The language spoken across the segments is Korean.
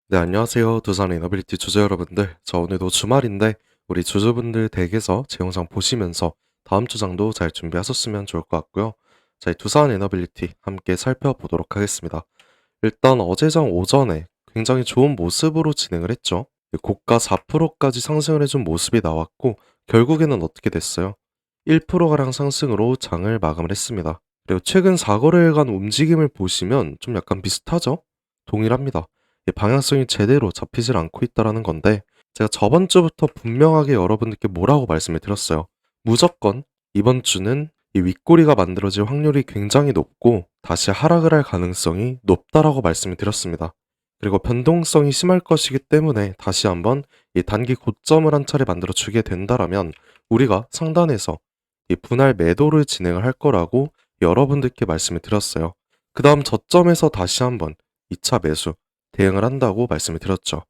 네, 안녕하세요. 두산 이너빌리티 주주 여러분들. 오늘도 주말인데 우리 주주분들 댁에서 제 영상 보시면서 다음 주장도 잘 준비하셨으면 좋을 것 같고요. 이 두산 이너빌리티 함께 살펴보도록 하겠습니다. 일단 어제장 오전에 굉장히 좋은 모습으로 진행을 했죠. 고가 4%까지 상승을 해준 모습이 나왔고 결국에는 어떻게 됐어요? 1%가량 상승으로 장을 마감을 했습니다. 그리고 최근 4거래일간 움직임을 보시면 좀 약간 비슷하죠? 동일합니다. 방향성이 제대로 잡히질 않고 있다는 건데 제가 저번 주부터 분명하게 여러분들께 뭐라고 말씀을 드렸어요. 무조건 이번 주는 이 윗꼬리가 만들어질 확률이 굉장히 높고 다시 하락을 할 가능성이 높다라고 말씀을 드렸습니다. 그리고 변동성이 심할 것이기 때문에 다시 한번 이 단기 고점을 한 차례 만들어 주게 된다라면 우리가 상단에서 이 분할 매도를 진행을 할 거라고 여러분들께 말씀을 드렸어요. 그 다음 저점에서 다시 한번 2차 매수 대응을 한다고 말씀을 드렸죠.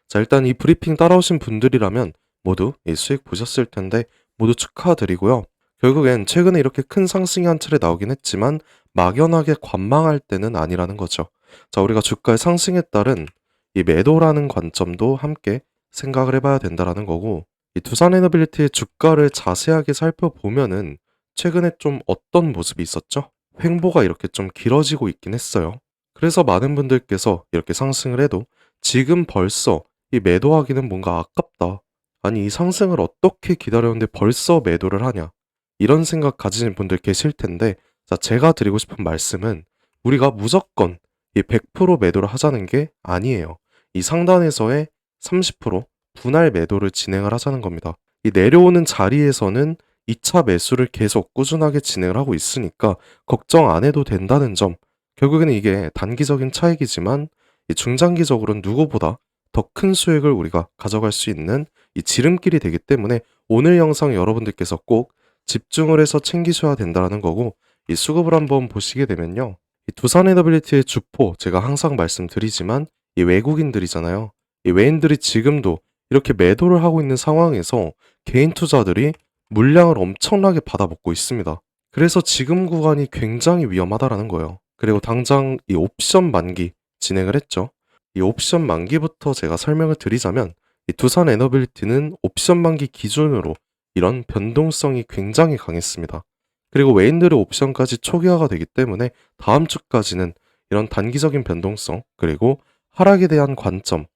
자, 일단 이 브리핑 따라오신 분들이라면 모두 이 수익 보셨을 텐데 모두 축하드리고요. 결국엔 최근에 이렇게 큰 상승이 한 차례 나오긴 했지만 막연하게 관망할 때는 아니라는 거죠. 자, 우리가 주가의 상승에 따른 이 매도라는 관점도 함께 생각을 해봐야 된다라는 거고, 이 두산에너빌리티의 주가를 자세하게 살펴보면은 최근에 좀 어떤 모습이 있었죠? 횡보가 이렇게 좀 길어지고 있긴 했어요. 그래서 많은 분들께서 이렇게 상승을 해도 지금 벌써 이 매도하기는 뭔가 아깝다. 아니, 이 상승을 어떻게 기다렸는데 벌써 매도를 하냐. 이런 생각 가지는 분들 계실 텐데, 자, 제가 드리고 싶은 말씀은 우리가 무조건 이 100% 매도를 하자는 게 아니에요. 이 상단에서의 30% 분할 매도를 진행을 하자는 겁니다. 이 내려오는 자리에서는 2차 매수를 계속 꾸준하게 진행을 하고 있으니까 걱정 안 해도 된다는 점. 결국에는 이게 단기적인 차익이지만 이 중장기적으로는 누구보다 더 큰 수익을 우리가 가져갈 수 있는 이 지름길이 되기 때문에 오늘 영상 여러분들께서 꼭 집중을 해서 챙기셔야 된다는 거고, 이 수급을 한번 보시게 되면요. 이 두산에너빌리티의 주포 제가 항상 말씀드리지만 이 외국인들이잖아요. 이 외인들이 지금도 이렇게 매도를 하고 있는 상황에서 개인 투자들이 물량을 엄청나게 받아먹고 있습니다. 그래서 지금 구간이 굉장히 위험하다라는 거예요. 그리고 당장 이 옵션 만기 진행을 했죠. 이 옵션 만기부터 제가 설명을 드리자면 이 두산 에너빌리티는 옵션 만기 기준으로 이런 변동성이 굉장히 강했습니다. 그리고 외인들의 옵션까지 초기화가 되기 때문에 다음 주까지는 이런 단기적인 변동성 그리고 하락에 대한 관점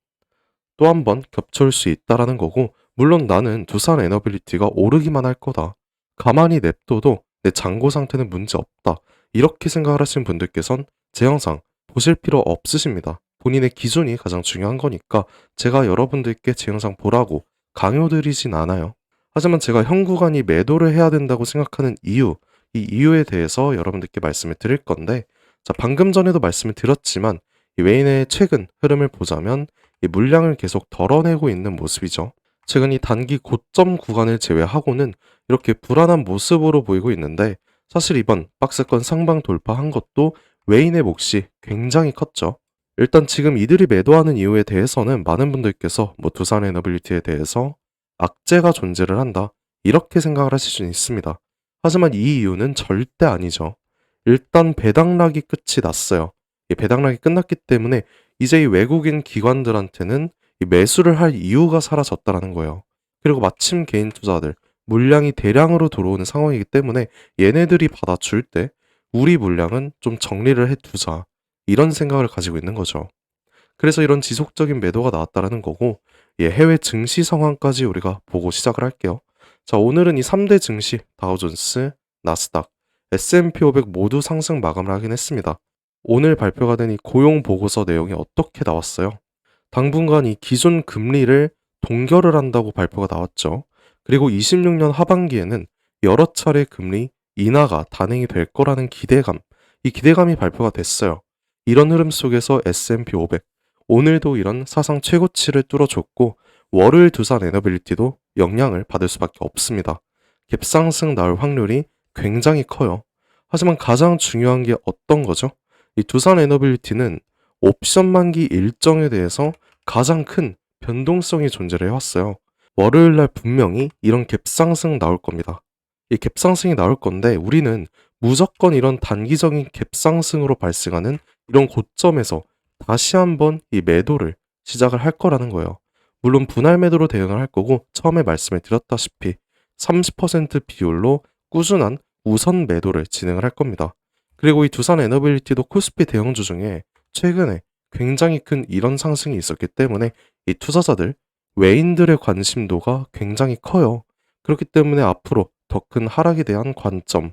또 한 번 겹쳐올 수 있다라는 거고, 물론 나는 두산 에너빌리티가 오르기만 할 거다. 가만히 냅둬도 내 잔고 상태는 문제 없다. 이렇게 생각을 하시는 분들께선 제 영상 보실 필요 없으십니다. 본인의 기준이 가장 중요한 거니까 제가 여러분들께 제 영상 보라고 강요드리진 않아요. 하지만 제가 현 구간이 매도를 해야 된다고 생각하는 이유, 이 이유에 대해서 여러분들께 말씀을 드릴 건데, 자, 방금 전에도 말씀을 드렸지만 이 외인의 최근 흐름을 보자면 이 물량을 계속 덜어내고 있는 모습이죠. 최근 이 단기 고점 구간을 제외하고는 이렇게 불안한 모습으로 보이고 있는데, 사실 이번 박스권 상방 돌파한 것도 외인의 몫이 굉장히 컸죠. 일단 지금 이들이 매도하는 이유에 대해서는 많은 분들께서 뭐 두산에너빌리티에 대해서 악재가 존재를 한다, 이렇게 생각을 하실 수 있습니다. 하지만 이 이유는 절대 아니죠. 일단 배당락이 끝이 났어요. 이 배당락이 끝났기 때문에 이제 이 외국인 기관들한테는 이 매수를 할 이유가 사라졌다라는 거예요. 그리고 마침 개인 투자들 물량이 대량으로 들어오는 상황이기 때문에 얘네들이 받아줄 때 우리 물량은 좀 정리를 해두자, 이런 생각을 가지고 있는 거죠. 그래서 이런 지속적인 매도가 나왔다라는 거고, 예, 해외 증시 상황까지 우리가 보고 시작을 할게요. 자, 오늘은 이 3대 증시 다우존스, 나스닥, S&P 500 모두 상승 마감을 하긴 했습니다. 오늘 발표가 된 이 고용 보고서 내용이 어떻게 나왔어요? 당분간 이 기존 금리를 동결을 한다고 발표가 나왔죠. 그리고 26년 하반기에는 여러 차례 금리 인하가 단행이 될 거라는 기대감, 이 기대감이 발표가 됐어요. 이런 흐름 속에서 S&P 500, 오늘도 이런 사상 최고치를 뚫어줬고 월요일 두산 에너빌리티도 영향을 받을 수밖에 없습니다. 갭상승 나올 확률이 굉장히 커요. 하지만 가장 중요한 게 어떤 거죠? 이 두산 에너빌리티는 옵션 만기 일정에 대해서 가장 큰 변동성이 존재를 해왔어요. 월요일 날 분명히 이런 갭상승 나올 겁니다. 이 갭상승이 나올 건데 우리는 무조건 이런 단기적인 갭상승으로 발생하는 이런 고점에서 다시 한번 이 매도를 시작을 할 거라는 거예요. 물론 분할 매도로 대응을 할 거고 처음에 말씀을 드렸다시피 30% 비율로 꾸준한 우선 매도를 진행을 할 겁니다. 그리고 이 두산 에너빌리티도 코스피 대형주 중에 최근에 굉장히 큰 이런 상승이 있었기 때문에 이 투자자들, 외인들의 관심도가 굉장히 커요. 그렇기 때문에 앞으로 더 큰 하락에 대한 관점,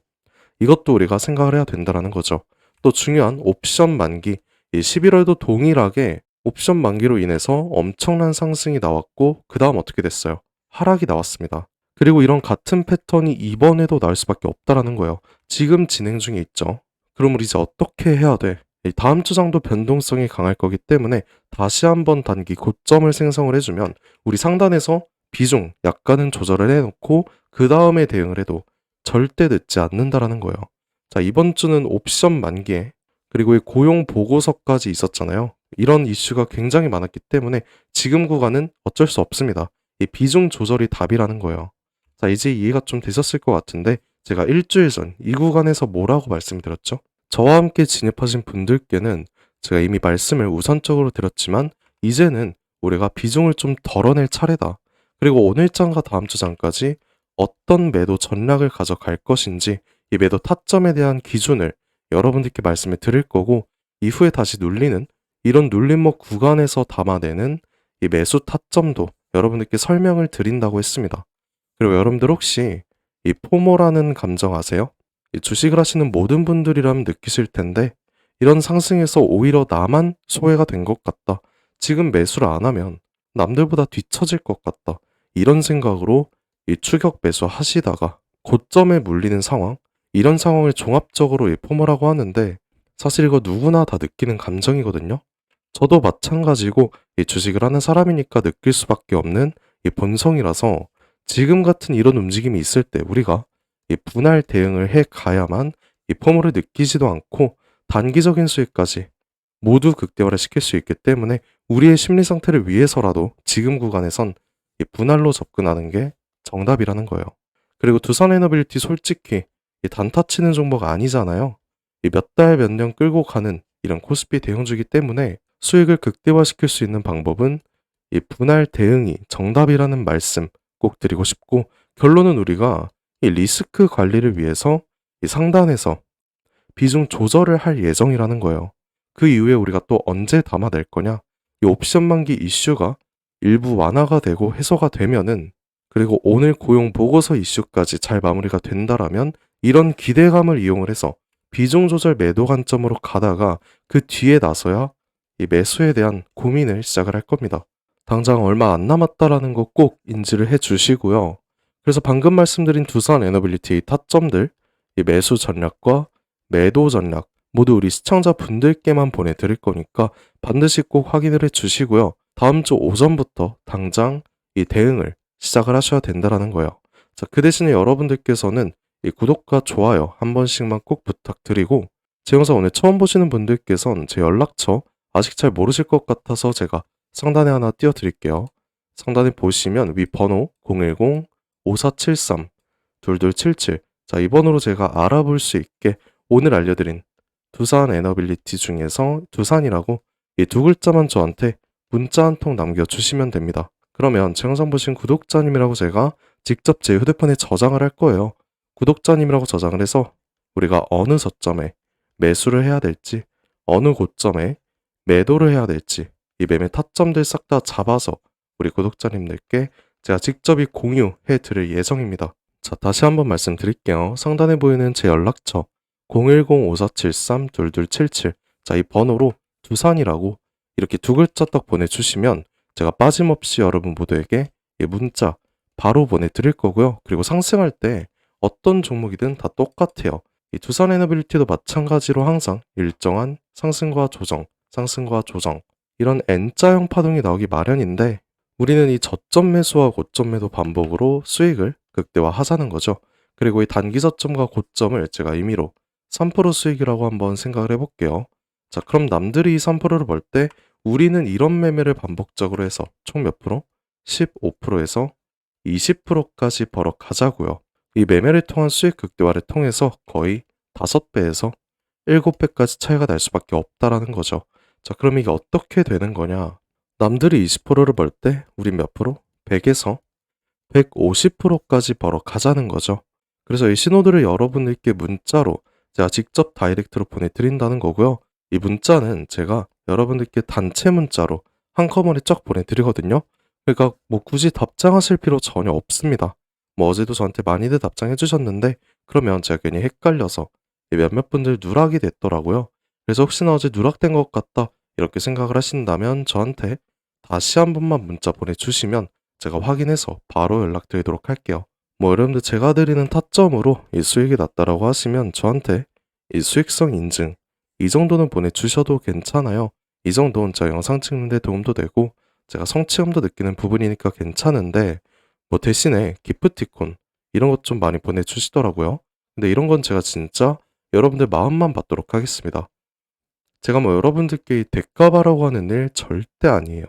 이것도 우리가 생각을 해야 된다는 거죠. 또 중요한 옵션 만기, 이 11월도 동일하게 옵션 만기로 인해서 엄청난 상승이 나왔고 그 다음 어떻게 됐어요? 하락이 나왔습니다. 그리고 이런 같은 패턴이 이번에도 나올 수밖에 없다라는 거예요. 지금 진행 중에 있죠. 그럼 우리 이제 어떻게 해야 돼? 이 다음 주장도 변동성이 강할 거기 때문에 다시 한번 단기 고점을 생성을 해주면 우리 상단에서 비중 약간은 조절을 해놓고 그 다음에 대응을 해도 절대 늦지 않는다라는 거예요. 자, 이번 주는 옵션 만기에 그리고 이 고용 보고서까지 있었잖아요. 이런 이슈가 굉장히 많았기 때문에 지금 구간은 어쩔 수 없습니다. 이 비중 조절이 답이라는 거예요. 자, 이제 이해가 좀 되셨을 것 같은데 제가 일주일 전 이 구간에서 뭐라고 말씀드렸죠? 저와 함께 진입하신 분들께는 제가 이미 말씀을 우선적으로 드렸지만 이제는 우리가 비중을 좀 덜어낼 차례다. 그리고 오늘장과 다음 주장까지 어떤 매도 전략을 가져갈 것인지 이 매도 타점에 대한 기준을 여러분들께 말씀을 드릴 거고 이후에 다시 눌리는 이런 눌림목 구간에서 담아내는 이 매수 타점도 여러분들께 설명을 드린다고 했습니다. 그리고 여러분들 혹시 이 포모라는 감정 아세요? 이 주식을 하시는 모든 분들이라면 느끼실 텐데 이런 상승에서 오히려 나만 소외가 된 것 같다. 지금 매수를 안 하면 남들보다 뒤처질 것 같다. 이런 생각으로 이 추격 매수 하시다가 고점에 물리는 상황, 이런 상황을 종합적으로 이 포모라고 하는데 사실 이거 누구나 다 느끼는 감정이거든요. 저도 마찬가지고 이 주식을 하는 사람이니까 느낄 수밖에 없는 이 본성이라서 지금 같은 이런 움직임이 있을 때 우리가 이 분할 대응을 해 가야만 이 포모를 느끼지도 않고 단기적인 수익까지 모두 극대화를 시킬 수 있기 때문에 우리의 심리 상태를 위해서라도 지금 구간에선 이 분할로 접근하는 게 정답이라는 거예요. 그리고 두산에너빌리티 솔직히 이 단타 치는 종목 아니잖아요. 이 몇 달 몇 년 끌고 가는 이런 코스피 대형주기 때문에 수익을 극대화시킬 수 있는 방법은 이 분할 대응이 정답이라는 말씀 꼭 드리고 싶고 결론은 우리가 이 리스크 관리를 위해서 이 상단에서 비중 조절을 할 예정이라는 거예요. 그 이후에 우리가 또 언제 담아낼 거냐? 이 옵션 만기 이슈가 일부 완화가 되고 해소가 되면은 그리고 오늘 고용 보고서 이슈까지 잘 마무리가 된다라면 이런 기대감을 이용을 해서 비중 조절 매도 관점으로 가다가 그 뒤에 나서야 이 매수에 대한 고민을 시작을 할 겁니다. 당장 얼마 안 남았다라는 거 꼭 인지를 해 주시고요. 그래서 방금 말씀드린 두산 에너빌리티의 타점들, 이 매수 전략과 매도 전략 모두 우리 시청자분들께만 보내드릴 거니까 반드시 꼭 확인을 해 주시고요. 다음 주 오전부터 당장 이 대응을 시작을 하셔야 된다라는 거예요. 자, 그 대신에 여러분들께서는 이 구독과 좋아요 한 번씩만 꼭 부탁드리고 제 영상 오늘 처음 보시는 분들께선 제 연락처 아직 잘 모르실 것 같아서 제가 상단에 하나 띄워드릴게요. 상단에 보시면 위 번호 010-5473-2277 자, 이 번호로 제가 알아볼 수 있게 오늘 알려드린 두산 에너빌리티 중에서 두산이라고 이 두 글자만 저한테 문자 한 통 남겨주시면 됩니다. 그러면 제 영상 보신 구독자님이라고 제가 직접 제 휴대폰에 저장을 할 거예요. 구독자님이라고 저장을 해서 우리가 어느 저점에 매수를 해야 될지 어느 고점에 매도를 해야 될지 이 매매 타점들 싹 다 잡아서 우리 구독자님들께 제가 직접 이 공유해 드릴 예정입니다. 자, 다시 한번 말씀드릴게요. 상단에 보이는 제 연락처 010-5473-2277 자, 이 번호로 두산이라고 이렇게 두 글자 딱 보내주시면 제가 빠짐없이 여러분 모두에게 이 문자 바로 보내드릴 거고요. 그리고 상승할 때 어떤 종목이든 다 똑같아요. 이 두산에너빌리티도 마찬가지로 항상 일정한 상승과 조정, 상승과 조정 이런 N자형 파동이 나오기 마련인데 우리는 이 저점 매수와 고점 매도 반복으로 수익을 극대화하자는 거죠. 그리고 이 단기 저점과 고점을 제가 임의로 3% 수익이라고 한번 생각을 해볼게요. 자, 그럼 남들이 이 3%를 벌 때 우리는 이런 매매를 반복적으로 해서 총 몇 프로? 15%에서 20%까지 벌어 가자고요. 이 매매를 통한 수익 극대화를 통해서 거의 5배에서 7배까지 차이가 날 수밖에 없다라는 거죠. 자, 그럼 이게 어떻게 되는 거냐? 남들이 20%를 벌 때 우린 몇 프로? 100에서 150%까지 벌어 가자는 거죠. 그래서 이 신호들을 여러분들께 문자로 제가 직접 다이렉트로 보내드린다는 거고요. 이 문자는 제가 여러분들께 단체 문자로 한꺼번에 쫙 보내드리거든요. 그러니까 뭐 굳이 답장하실 필요 전혀 없습니다. 뭐 어제도 저한테 많이들 답장해 주셨는데 그러면 제가 괜히 헷갈려서 몇몇 분들 누락이 됐더라고요. 그래서 혹시나 어제 누락된 것 같다 이렇게 생각을 하신다면 저한테 다시 한 번만 문자 보내주시면 제가 확인해서 바로 연락드리도록 할게요. 뭐 여러분들 제가 드리는 타점으로 이 수익이 났다라고 하시면 저한테 이 수익성 인증 이 정도는 보내주셔도 괜찮아요. 이 정도는 제가 영상 찍는데 도움도 되고 제가 성취감도 느끼는 부분이니까 괜찮은데 뭐 대신에 기프티콘 이런 것 좀 많이 보내주시더라고요. 근데 이런 건 제가 진짜 여러분들 마음만 받도록 하겠습니다. 제가 뭐 여러분들께 이 대가 바라고 하는 일 절대 아니에요.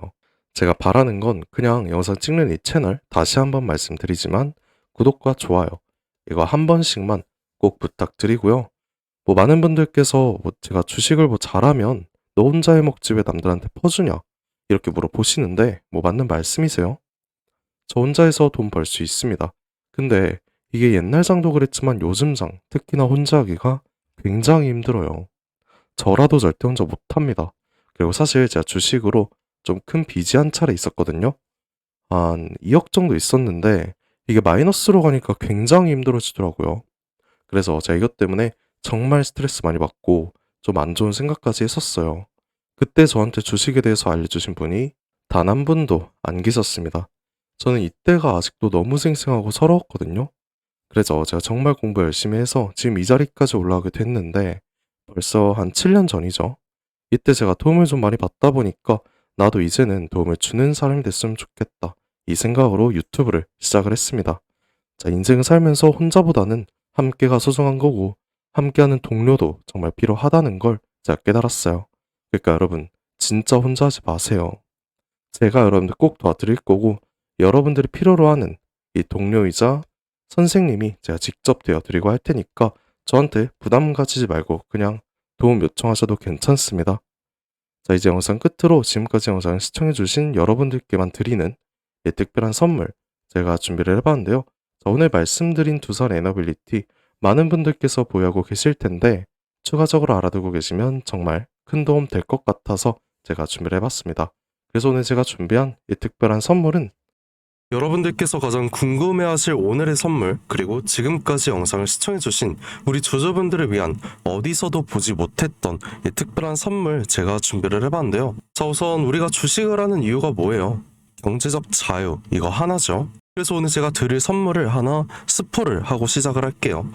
제가 바라는 건 그냥 영상 찍는 이 채널 다시 한번 말씀드리지만 구독과 좋아요 이거 한 번씩만 꼭 부탁드리고요. 뭐 많은 분들께서 뭐 제가 주식을 뭐 잘하면 너 혼자 해먹지 왜 남들한테 퍼주냐 이렇게 물어보시는데 뭐 맞는 말씀이세요. 저 혼자 해서 돈 벌 수 있습니다. 근데 이게 옛날 장도 그랬지만 요즘 장 특히나 혼자 하기가 굉장히 힘들어요. 저라도 절대 혼자 못합니다. 그리고 사실 제가 주식으로 좀 큰 빚이 한 차례 있었거든요. 한 2억 정도 있었는데 이게 마이너스로 가니까 굉장히 힘들어지더라고요. 그래서 제가 이것 때문에 정말 스트레스 많이 받고 좀 안 좋은 생각까지 했었어요. 그때 저한테 주식에 대해서 알려주신 분이 단 한 분도 안 계셨습니다. 저는 이때가 아직도 너무 생생하고 서러웠거든요. 그래서 제가 정말 공부 열심히 해서 지금 이 자리까지 올라오게 됐는데 벌써 한 7년 전이죠. 이때 제가 도움을 좀 많이 받다 보니까 나도 이제는 도움을 주는 사람이 됐으면 좋겠다. 이 생각으로 유튜브를 시작을 했습니다. 자, 인생을 살면서 혼자보다는 함께가 소중한 거고 함께하는 동료도 정말 필요하다는 걸 제가 깨달았어요. 그러니까 여러분 진짜 혼자 하지 마세요. 제가 여러분들 꼭 도와드릴 거고 여러분들이 필요로 하는 이 동료이자 선생님이 제가 직접 되어드리고 할 테니까 저한테 부담 가지지 말고 그냥 도움 요청하셔도 괜찮습니다. 자, 이제 영상 끝으로 지금까지 영상을 시청해주신 여러분들께만 드리는 이 특별한 선물 제가 준비를 해봤는데요. 자, 오늘 말씀드린 두산 에너빌리티 많은 분들께서 보유하고 계실 텐데 추가적으로 알아두고 계시면 정말 큰 도움 될 것 같아서 제가 준비를 해봤습니다. 그래서 오늘 제가 준비한 이 특별한 선물은 여러분들께서 가장 궁금해하실 오늘의 선물 그리고 지금까지 영상을 시청해주신 우리 조조분들을 위한 어디서도 보지 못했던 이 특별한 선물 제가 준비를 해봤는데요. 자, 우선 우리가 주식을 하는 이유가 뭐예요? 경제적 자유 이거 하나죠. 그래서 오늘 제가 드릴 선물을 하나 스포를 하고 시작을 할게요.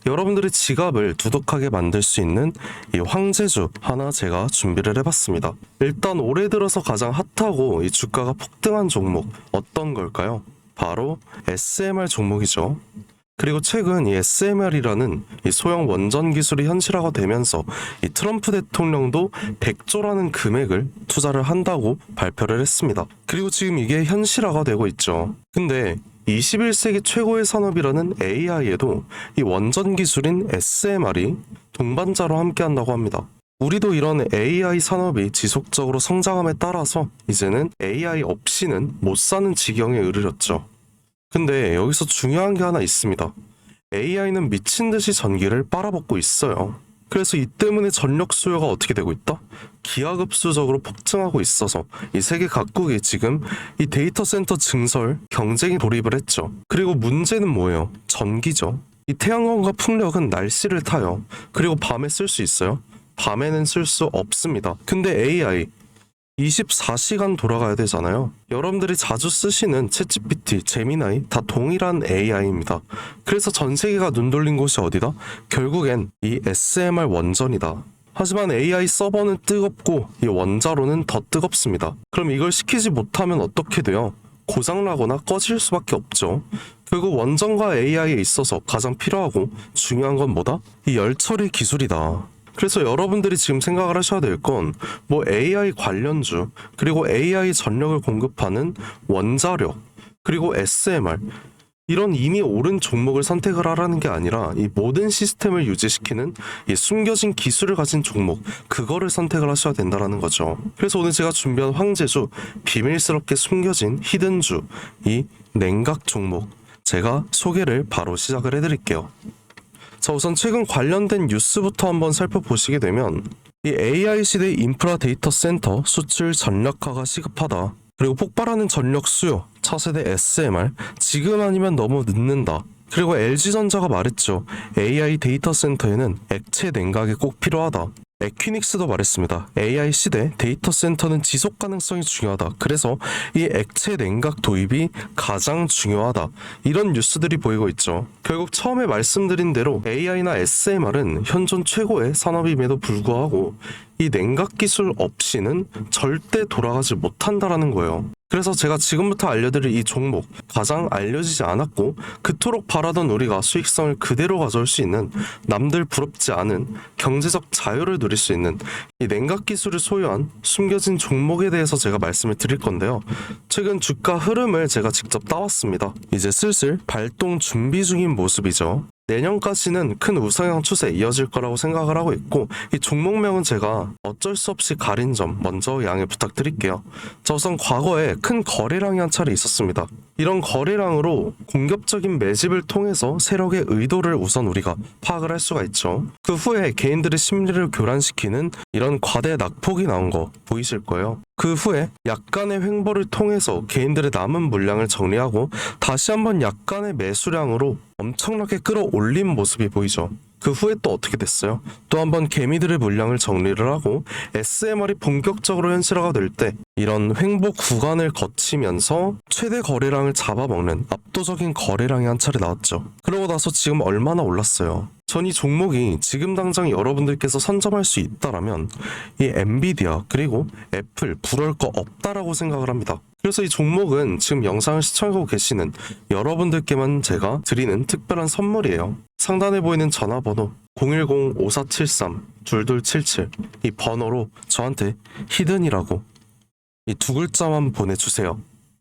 여러분들의 지갑을 두둑하게 만들 수 있는 이 황제주 하나 제가 준비를 해봤습니다. 일단 올해 들어서 가장 핫하고 이 주가가 폭등한 종목 어떤 걸까요? 바로 SMR 종목이죠. 그리고 최근 이 SMR이라는 이 소형 원전 기술이 현실화가 되면서 이 트럼프 대통령도 100조라는 금액을 투자를 한다고 발표를 했습니다. 그리고 지금 이게 현실화가 되고 있죠. 근데 21세기 최고의 산업이라는 AI에도 이 원전 기술인 SMR이 동반자로 함께한다고 합니다. 우리도 이런 AI 산업이 지속적으로 성장함에 따라서 이제는 AI 없이는 못 사는 지경에 이르렀죠. 근데 여기서 중요한 게 하나 있습니다. AI는 미친 듯이 전기를 빨아먹고 있어요. 그래서 이 때문에 전력 수요가 어떻게 되고 있다? 기하급수적으로 폭증하고 있어서 이 세계 각국이 지금 이 데이터 센터 증설 경쟁에 돌입을 했죠. 그리고 문제는 뭐예요? 전기죠. 이 태양광과 풍력은 날씨를 타요. 그리고 밤에 쓸 수 있어요? 밤에는 쓸 수 없습니다. 근데 AI 24시간 돌아가야 되잖아요. 여러분들이 자주 쓰시는 챗GPT, 제미나이 다 동일한 AI입니다. 그래서 전 세계가 눈 돌린 곳이 어디다? 결국엔 이 SMR 원전이다. 하지만 AI 서버는 뜨겁고 이 원자로는 더 뜨겁습니다. 그럼 이걸 시키지 못하면 어떻게 돼요? 고장나거나 꺼질 수밖에 없죠. 결국 원전과 AI에 있어서 가장 필요하고 중요한 건 뭐다? 이 열처리 기술이다. 그래서 여러분들이 지금 생각을 하셔야 될 건 뭐 AI 관련주, 그리고 AI 전력을 공급하는 원자력, 그리고 SMR 이런 이미 옳은 종목을 선택을 하라는 게 아니라 이 모든 시스템을 유지시키는 이 숨겨진 기술을 가진 종목, 그거를 선택을 하셔야 된다라는 거죠. 그래서 오늘 제가 준비한 황제주, 비밀스럽게 숨겨진 히든주, 이 냉각 종목, 제가 소개를 바로 시작을 해드릴게요. 자, 우선 최근 관련된 뉴스부터 한번 살펴보시게 되면 이 AI 시대 인프라 데이터 센터 수출 전략화가 시급하다. 그리고 폭발하는 전력 수요, 차세대 SMR, 지금 아니면 너무 늦는다. 그리고 LG전자가 말했죠. AI 데이터 센터에는 액체 냉각이 꼭 필요하다. 에퀴닉스도 말했습니다. AI 시대 데이터 센터는 지속 가능성이 중요하다. 그래서 이 액체 냉각 도입이 가장 중요하다. 이런 뉴스들이 보이고 있죠. 결국 처음에 말씀드린 대로 AI나 SMR은 현존 최고의 산업임에도 불구하고 이 냉각 기술 없이는 절대 돌아가지 못한다라는 거예요. 그래서 제가 지금부터 알려드릴 이 종목, 가장 알려지지 않았고 그토록 바라던 우리가 수익성을 그대로 가져올 수 있는, 남들 부럽지 않은 경제적 자유를 누릴 수 있는 이 냉각 기술을 소유한 숨겨진 종목에 대해서 제가 말씀을 드릴 건데요. 최근 주가 흐름을 제가 직접 따왔습니다. 이제 슬슬 발동 준비 중인 모습이죠. 내년까지는 큰 우상향 추세 이어질 거라고 생각을 하고 있고, 이 종목명은 제가 어쩔 수 없이 가린 점 먼저 양해 부탁드릴게요. 자, 우선 과거에 큰 거래량이 한 차례 있었습니다. 이런 거래량으로 공격적인 매집을 통해서 세력의 의도를 우선 우리가 파악을 할 수가 있죠. 그 후에 개인들의 심리를 교란시키는 이런 과대 낙폭이 나온 거 보이실 거예요. 그 후에 약간의 횡보를 통해서 개인들의 남은 물량을 정리하고 다시 한번 약간의 매수량으로 엄청나게 끌어올린 모습이 보이죠. 그 후에 또 어떻게 됐어요? 또 한번 개미들의 물량을 정리를 하고 SMR이 본격적으로 현실화가 될 때 이런 횡보 구간을 거치면서 최대 거래량을 잡아먹는 압도적인 거래량이 한 차례 나왔죠. 그러고 나서 지금 얼마나 올랐어요? 전 이 종목이 지금 당장 여러분들께서 선점할 수 있다라면 이 엔비디아 그리고 애플 부러울 거 없다라고 생각을 합니다. 그래서 이 종목은 지금 영상을 시청하고 계시는 여러분들께만 제가 드리는 특별한 선물이에요. 상단에 보이는 전화번호 010-5473-2277 이 번호로 저한테 히든이라고 이 두 글자만 보내주세요.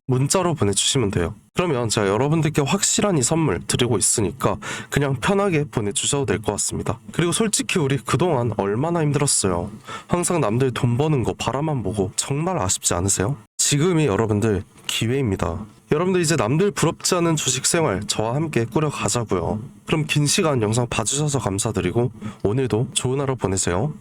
문자로 보내주시면 돼요. 그러면 제가 여러분들께 확실한 이 선물 드리고 있으니까 그냥 편하게 보내주셔도 될 것 같습니다. 그리고 솔직히 우리 그동안 얼마나 힘들었어요. 항상 남들 돈 버는 거 바라만 보고 정말 아쉽지 않으세요? 지금이 여러분들 기회입니다. 여러분들 이제 남들 부럽지 않은 주식 생활 저와 함께 꾸려가자고요. 그럼 긴 시간 영상 봐주셔서 감사드리고 오늘도 좋은 하루 보내세요.